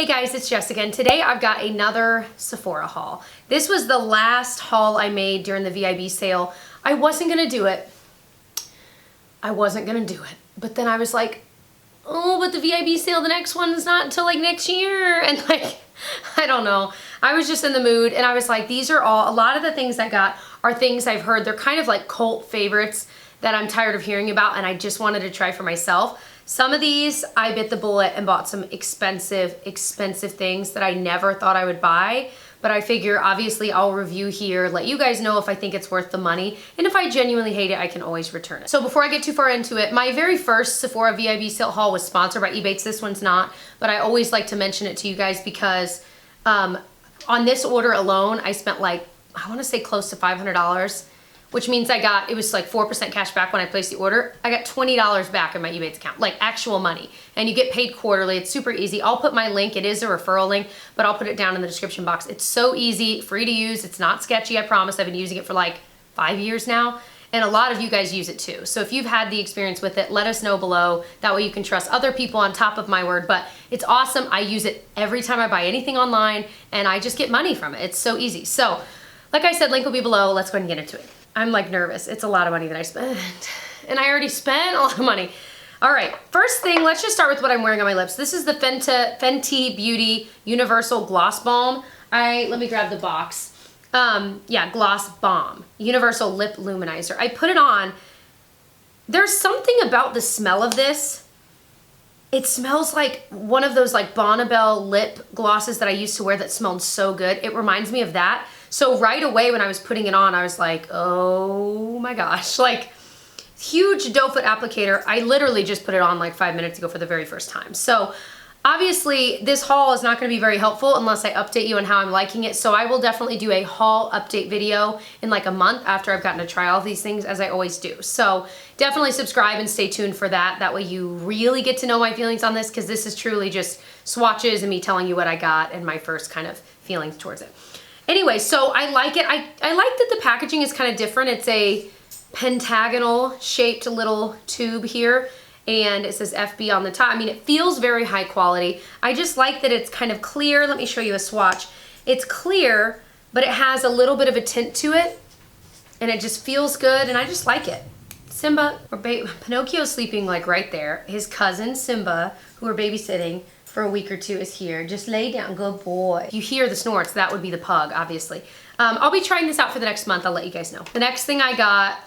guys, it's Jessica, and today I've got another Sephora haul. This was the last haul I made during the VIB sale. I wasn't gonna do it. But then I was like, oh, but the VIB sale, the next one is not until like next year. And like, I don't know. I was just in the mood and I was like, these are all, a lot of the things I got are things I've heard. They're kind of like cult favorites that I'm tired of hearing about and I just wanted to try for myself. Some of these, I bit the bullet and bought some expensive things that I never thought I would buy. But I figure, obviously, I'll review here, let you guys know if I think it's worth the money. And if I genuinely hate it, I can always return it. So before I get too far into it, my very first Sephora VIB sale haul was sponsored by Ebates. This one's not, but I always like to mention it to you guys because on this order alone, I spent like, I want to say close to $500. Which means I got, it was like 4% cash back when I placed the order. I got $20 back in my Ebates account, like actual money. And you get paid quarterly. It's super easy. I'll put my link. It is a referral link, but I'll put it down in the description box. It's so easy, free to use. It's not sketchy, I promise. I've been using it for like 5 years now. And a lot of you guys use it too. So if you've had the experience with it, let us know below. That way you can trust other people on top of my word. But it's awesome. I use it every time I buy anything online and I just get money from it. It's so easy. So like I said, link will be below. Let's go ahead and get into it. I'm like nervous. It's a lot of money that I spent. And I already spent a lot of money. All right, first thing, let's just start with what I'm wearing on my lips. This is the Fenty Beauty Universal Gloss Balm. Let me grab the box. Yeah, Gloss Balm, Universal Lip Luminizer. I put it on. There's something about the smell of this. It smells like one of those like Bonnabelle lip glosses that I used to wear that smelled so good. It reminds me of that. So right away when I was putting it on, I was like, oh my gosh, like huge doe foot applicator. I literally just put it on like 5 minutes ago for the very first time. So obviously this haul is not going to be very helpful unless I update you on how I'm liking it. So I will definitely do a haul update video in like a month after I've gotten to try all these things, as I always do. So definitely subscribe and stay tuned for that. That way you really get to know my feelings on this, because this is truly just swatches and me telling you what I got and my first kind of feelings towards it. Anyway, so I like it. I like that the packaging is kind of different. It's a pentagonal shaped little tube here, and it says FB on the top. I mean, it feels very high quality. I just like that it's kind of clear. Let me show you a swatch. It's clear, but it has a little bit of a tint to it, and it just feels good, and I just like it. Simba, or Pinocchio's sleeping like right there. His cousin Simba, who we're babysitting for a week or two, is here. Just lay down, good boy. If you hear the snorts, that would be the pug, obviously. I'll be trying this out for the next month. I'll let you guys know. The next thing I got,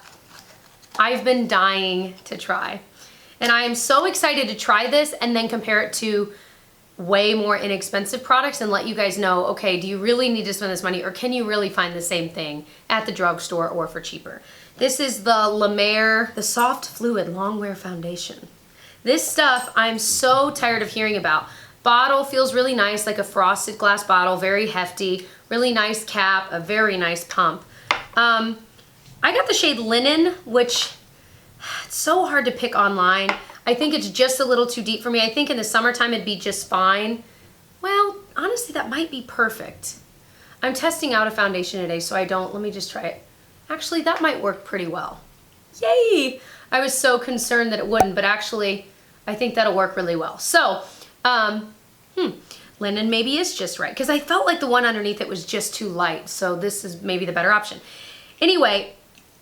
I've been dying to try. And I am so excited to try this and then compare it to way more inexpensive products and let you guys know, okay, do you really need to spend this money, or can you really find the same thing at the drugstore or for cheaper? This is the La Mer, the Soft Fluid Longwear Foundation. This stuff I'm so tired of hearing about. Bottle feels really nice, like a frosted glass bottle, very hefty, really nice cap, a very nice pump. I got the shade Linen, which it's so hard to pick online. I think it's just a little too deep for me. I think in the summertime it'd be just fine. Well, honestly, that might be perfect. I'm testing out a foundation today, so let me just try it. Actually, that might work pretty well. Yay! I was so concerned that it wouldn't, but actually, I think that'll work really well. So, Linen maybe is just right, because I felt like the one underneath it was just too light, so this is maybe the better option. Anyway,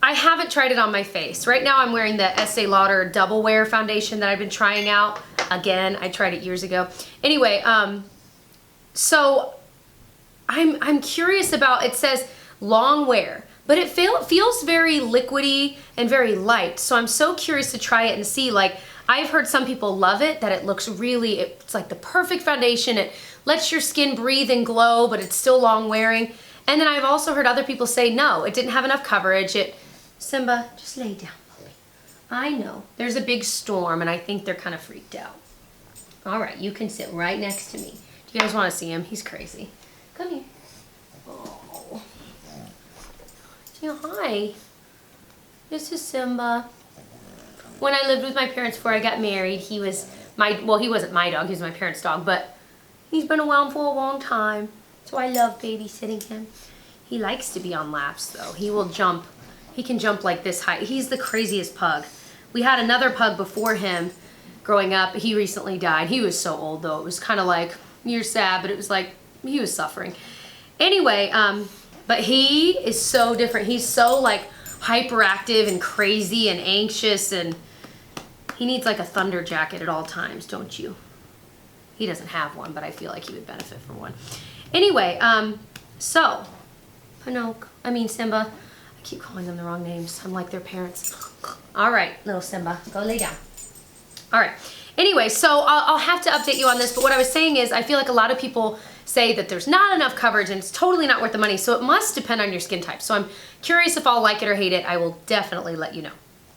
I haven't tried it on my face. Right now I'm wearing the Estee Lauder Double Wear Foundation that I've been trying out. Again, I tried it years ago. Anyway, so I'm curious about, it says long wear, but it feels very liquidy and very light. So I'm so curious to try it and see, like, I've heard some people love it, that it looks really, it's like the perfect foundation. It lets your skin breathe and glow, but it's still long wearing. And then I've also heard other people say, no, it didn't have enough coverage. Simba, just lay down, puppy. I know, there's a big storm and I think they're kind of freaked out. All right, you can sit right next to me. Do you guys want to see him? He's crazy. Come here. Oh. Yeah, hi. This is Simba. When I lived with my parents before I got married, he was well, he wasn't my dog, he was my parents' dog, but he's been around for a long time. So I love babysitting him. He likes to be on laps though. He will jump. He can jump like this high. He's the craziest pug. We had another pug before him growing up. He recently died. He was so old though. It was kind of like, you're sad, but it was like, he was suffering. Anyway, but he is so different. He's so like hyperactive and crazy and anxious, and he needs like a thunder jacket at all times, don't you? He doesn't have one, but I feel like he would benefit from one. Anyway, so, Simba. I keep calling them the wrong names. I'm like their parents. All right, little Simba, go lay down. All right. Anyway, so I'll have to update you on this, but what I was saying is I feel like a lot of people say that there's not enough coverage and it's totally not worth the money, so it must depend on your skin type. So I'm curious if I'll like it or hate it. I will definitely let you know.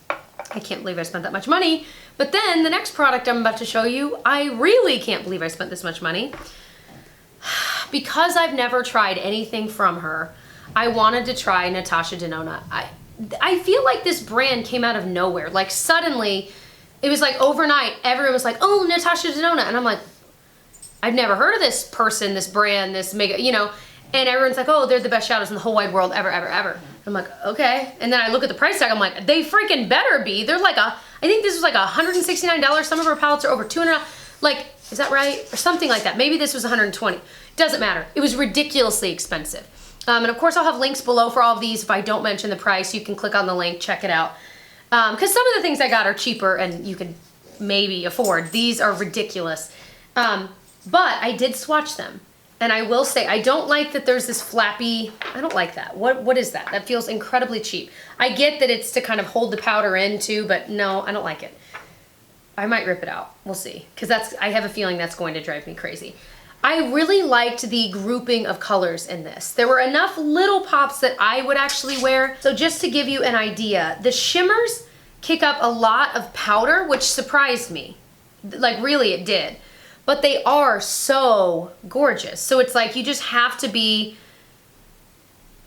I can't believe I spent that much money. But then the next product I'm about to show you, I really can't believe I spent this much money. Because I've never tried anything from her, I wanted to try Natasha Denona. I feel like this brand came out of nowhere. Like suddenly, it was like overnight, everyone was like, oh, Natasha Denona. And I'm like, I've never heard of this person, this brand, this mega, you know. And everyone's like, oh, they're the best shadows in the whole wide world ever, ever, ever. I'm like, okay. And then I look at the price tag, I'm like, they freaking better be. They're like I think this was like $169. Some of her palettes are over $200. Like, is that right? Or something like that. Maybe this was $120. Doesn't matter. It was ridiculously expensive. And of course I'll have links below for all of these. If I don't mention the price, you can click on the link, check it out. Because some of the things I got are cheaper and you can maybe afford. These are ridiculous. But I did swatch them. And I will say, I don't like that there's this flappy, I don't like that. What is that? That feels incredibly cheap. I get that it's to kind of hold the powder in too, but no, I don't like it. I might rip it out. We'll see. Because I have a feeling that's going to drive me crazy. I really liked the grouping of colors in this. There were enough little pops that I would actually wear. So just to give you an idea, the shimmers kick up a lot of powder, which surprised me. Like really it did. But they are so gorgeous. So it's like you just have to be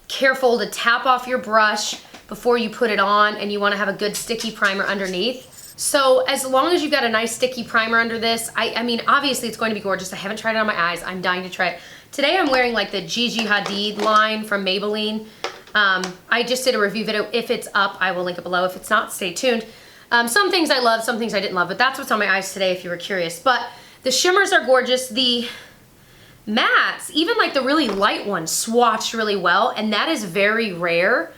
careful to tap off your brush before you put it on, and you want to have a good sticky primer underneath. So as long as you've got a nice sticky primer under this, I mean, obviously it's going to be gorgeous. I haven't tried it on my eyes. I'm dying to try it. Today I'm wearing like the Gigi Hadid line from Maybelline. I just did a review video. If it's up, I will link it below. If it's not, stay tuned. Some things I love, some things I didn't love, but that's what's on my eyes today if you were curious. But the shimmers are gorgeous. The mattes, even like the really light ones, swatched really well, and that is very rare.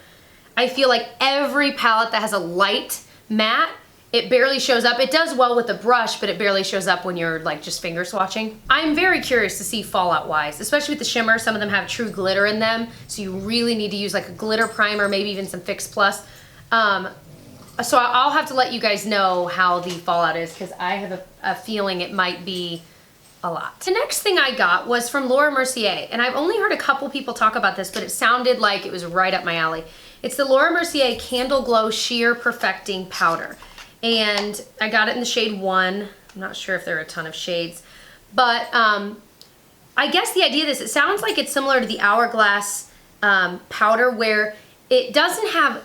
I feel like every palette that has a light matte, it barely shows up. It does well with the brush, but it barely shows up when you're like just finger swatching. I'm very curious to see fallout wise, especially with the shimmer. Some of them have true glitter in them, so you really need to use like a glitter primer, maybe even some Fix Plus. So I'll have to let you guys know how the fallout is, because I have a feeling it might be a lot. The next thing I got was from Laura Mercier, and I've only heard a couple people talk about this, but it sounded like it was right up my alley. It's the Laura Mercier Candle Glow Sheer Perfecting Powder, and I got it in the shade 1. I'm not sure if there are a ton of shades, but I guess the idea of this, it sounds like it's similar to the Hourglass powder, where it doesn't have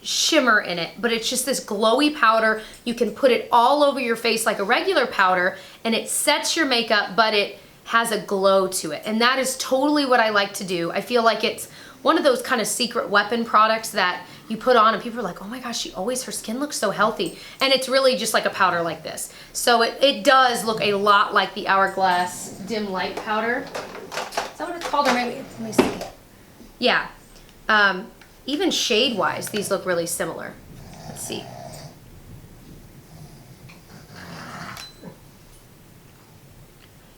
shimmer in it, but it's just this glowy powder. You can put it all over your face like a regular powder, and it sets your makeup, but it has a glow to it. And that is totally what I like to do. I feel like it's one of those kind of secret weapon products that you put on and people are like, oh my gosh, her skin looks so healthy. And it's really just like a powder like this. So it does look a lot like the Hourglass Dim Light powder. Is that what it's called? Or maybe, let me see. Yeah. Even shade-wise, these look really similar. Let's see.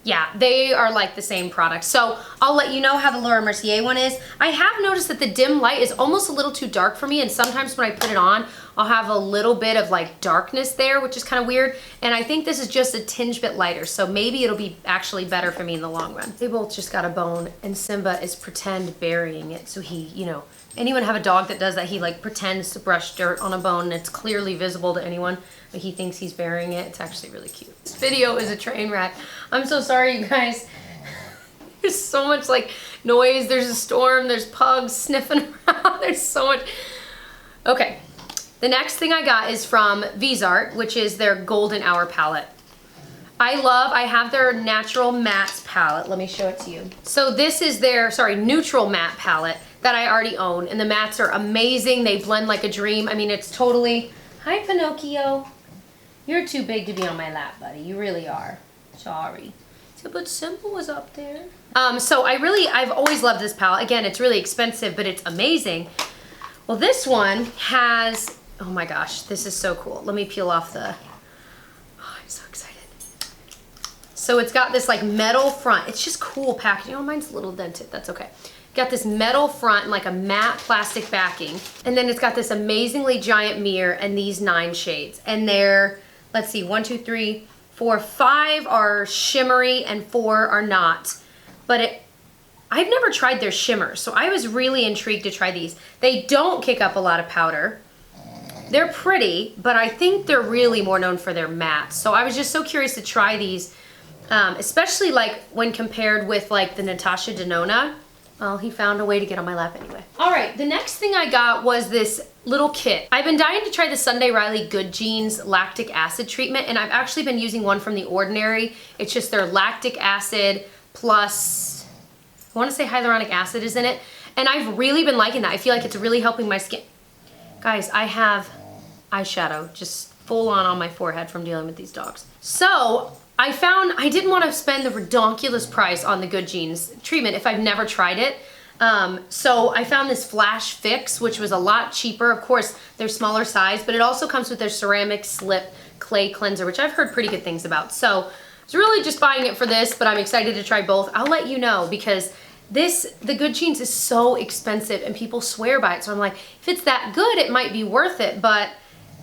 Yeah, they are like the same product. So I'll let you know how the Laura Mercier one is. I have noticed that the dim light is almost a little too dark for me, and sometimes when I put it on, I'll have a little bit of like darkness there, which is kind of weird. And I think this is just a tinge bit lighter, so maybe it'll be actually better for me in the long run. They both just got a bone, and Simba is pretend burying it. So he, you know, anyone have a dog that does that? He like pretends to brush dirt on a bone, and it's clearly visible to anyone, but he thinks he's burying it. It's actually really cute. This video is a train wreck. I'm so sorry, you guys. There's so much like noise. There's a storm. There's pugs sniffing around. There's so much. Okay. The next thing I got is from Vizart, which is their Golden Hour palette. I have their Natural Mattes palette. Let me show it to you. So this is their, Neutral Matte palette that I already own, and the mattes are amazing. They blend like a dream. I mean, it's totally, hi Pinocchio. You're too big to be on my lap, buddy. You really are. Sorry. See but Simple was up there. So I've always loved this palette. Again, it's really expensive, but it's amazing. Well, this one has, oh my gosh, this is so cool. Let me peel off the, oh, I'm so excited. So it's got this like metal front. It's just cool packaging. Oh, mine's a little dented, that's okay. Got this metal front and like a matte plastic backing. And then it's got this amazingly giant mirror and these 9 shades. And they're, let's see, 1, 2, 3, 4, 5 are shimmery and 4 are not. But I've never tried their shimmers, so I was really intrigued to try these. They don't kick up a lot of powder. They're pretty, but I think they're really more known for their mattes. So I was just so curious to try these, especially like when compared with like the Natasha Denona. Well, he found a way to get on my lap anyway. All right, the next thing I got was this little kit. I've been dying to try the Sunday Riley Good Genes lactic acid treatment, and I've actually been using one from The Ordinary. It's just their lactic acid plus, I wanna say hyaluronic acid is in it, and I've really been liking that. I feel like it's really helping my skin. Guys, I have eyeshadow just full on my forehead from dealing with these dogs. So, I found I didn't want to spend the redonkulous price on the Good Genes treatment if I've never tried it. So I found this Flash Fix, which was a lot cheaper. Of course, they're smaller size, but it also comes with their ceramic slip clay cleanser, which I've heard pretty good things about. So I was really just buying it for this, but I'm excited to try both. I'll let you know because the Good Genes is so expensive and people swear by it. So I'm like, if it's that good, it might be worth it. But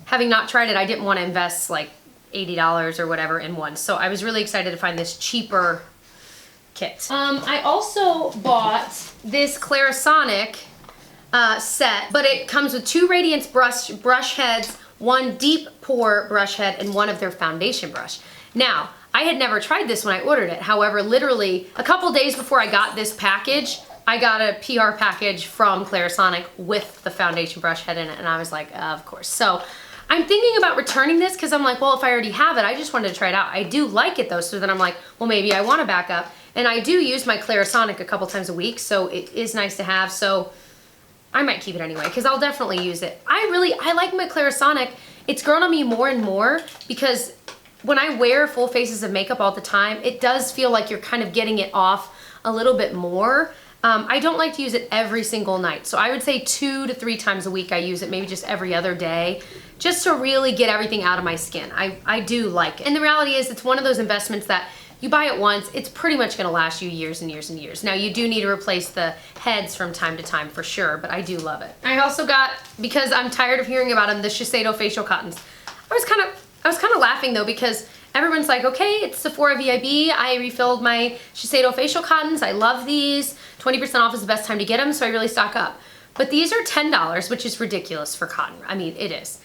having not tried it, I didn't want to invest like $80 or whatever in one. So I was really excited to find this cheaper kit. I also bought this Clarisonic set, but it comes with 2 Radiance brush heads, 1 deep pore brush head, and 1 of their foundation brush. Now, I had never tried this when I ordered it. However, literally a couple days before I got this package, I got a PR package from Clarisonic with the foundation brush head in it, and I was like, of course. So I'm thinking about returning this because I'm like, well, if I already have it, I just wanted to try it out. I do like it though, so then I'm like, well, maybe I want to back up. And I do use my Clarisonic a couple times a week, so it is nice to have. So I might keep it anyway because I'll definitely use it. I like my Clarisonic. It's grown on me more and more because when I wear full faces of makeup all the time, it does feel like you're kind of getting it off a little bit more. I don't like to use it every single night. So I would say 2 to 3 times a week I use it, maybe just every other day, just to really get everything out of my skin. I do like it. And the reality is it's one of those investments that you buy it once, it's pretty much gonna last you years and years and years. Now you do need to replace the heads from time to time for sure, but I do love it. I also got, because I'm tired of hearing about them, the Shiseido facial cottons. I was kind of laughing though because everyone's like, okay, it's Sephora VIB. I refilled my Shiseido facial cottons. I love these. 20% off is the best time to get them, so I really stock up. But these are $10, which is ridiculous for cotton. I mean, it is.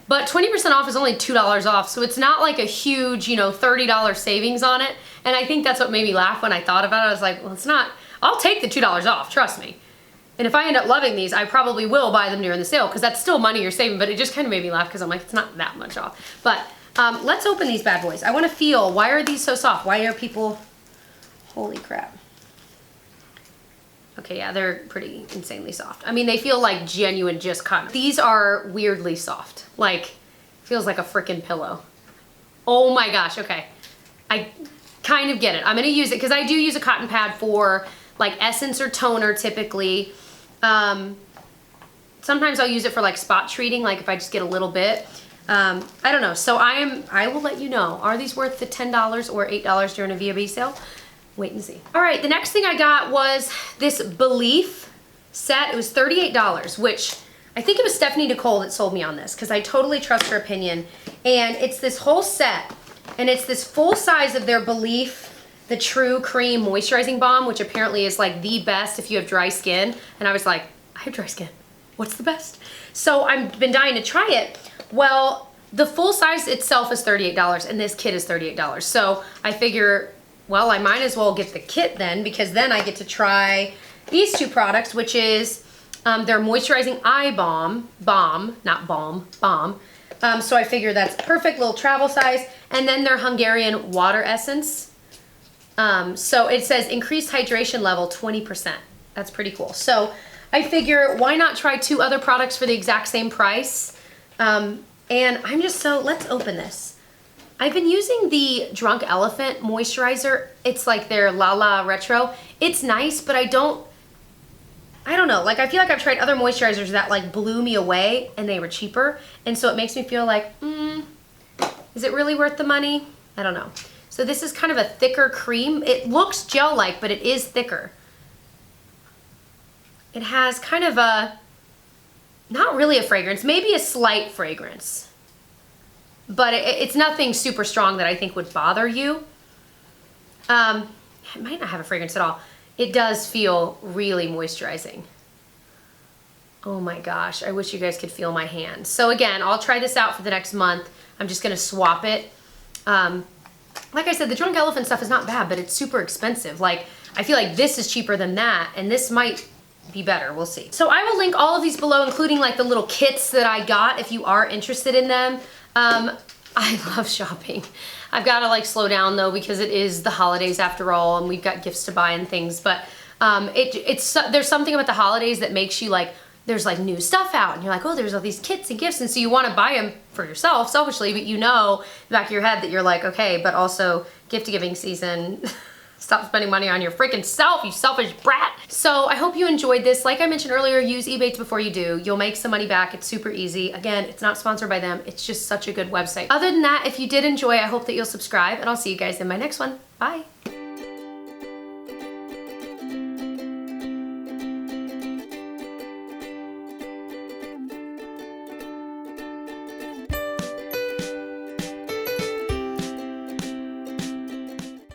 But 20% off is only $2 off, so it's not like a huge, you know, $30 savings on it. And I think that's what made me laugh when I thought about it. I was like, well, it's not, I'll take the $2 off, trust me. And if I end up loving these, I probably will buy them during the sale because that's still money you're saving, but it just kind of made me laugh because I'm like, it's not that much off. But let's open these bad boys. I want to feel, why are these so soft? Why are people, holy crap. Okay, yeah, they're pretty insanely soft. I mean, they feel like genuine just cotton. These are weirdly soft. Like, feels like a freaking pillow. Oh my gosh, okay. I kind of get it. I'm gonna use it, because I do use a cotton pad for like essence or toner typically. Sometimes I'll use it for like spot treating, like if I just get a little bit. I don't know, so I will let you know. Are these worth the $10 or $8 during a VIB sale? Wait and see. All right, the next thing I got was this Belief set. It was $38, which I think it was Stephanie Nicole that sold me on this because I totally trust her opinion. And it's this whole set, and it's this full size of their Belief, the True Cream Moisturizing Balm, which apparently is like the best if you have dry skin. And I was like, I have dry skin. What's the best? So I've been dying to try it. Well, the full size itself is $38 and this kit is $38. So I figure, well, I might as well get the kit then, because then I get to try these two products, which is their moisturizing eye balm, not balm, balm. So I figure that's perfect little travel size. And then their Hungarian water essence. So it says increased hydration level 20%. That's pretty cool. So I figure why not try 2 other products for the exact same price? And I'm just so, let's open this. I've been using the Drunk Elephant moisturizer. It's like their La La Retro. It's nice, but I don't know. Like, I feel like I've tried other moisturizers that like blew me away and they were cheaper. And so it makes me feel like, is it really worth the money? I don't know. So this is kind of a thicker cream. It looks gel-like, but it is thicker. It has kind of a, not really a fragrance, maybe a slight fragrance. But it's nothing super strong that I think would bother you. It might not have a fragrance at all. It does feel really moisturizing. Oh my gosh, I wish you guys could feel my hand. So again, I'll try this out for the next month. I'm just gonna swap it. Like I said, the Drunk Elephant stuff is not bad, but it's super expensive. Like, I feel like this is cheaper than that, and this might be better, we'll see. So I will link all of these below, including like the little kits that I got if you are interested in them. I love shopping. I've got to like slow down though, because it is the holidays after all, and we've got gifts to buy and things, but there's something about the holidays that makes you like, there's like new stuff out and you're like, oh, there's all these kits and gifts, and so you want to buy them for yourself selfishly, but you know in the back of your head that you're like, okay, but also gift giving season. Stop spending money on your freaking self, you selfish brat. So I hope you enjoyed this. Like I mentioned earlier, use Ebates before you do. You'll make some money back. It's super easy. Again, it's not sponsored by them. It's just such a good website. Other than that, if you did enjoy, I hope that you'll subscribe, and I'll see you guys in my next one. Bye.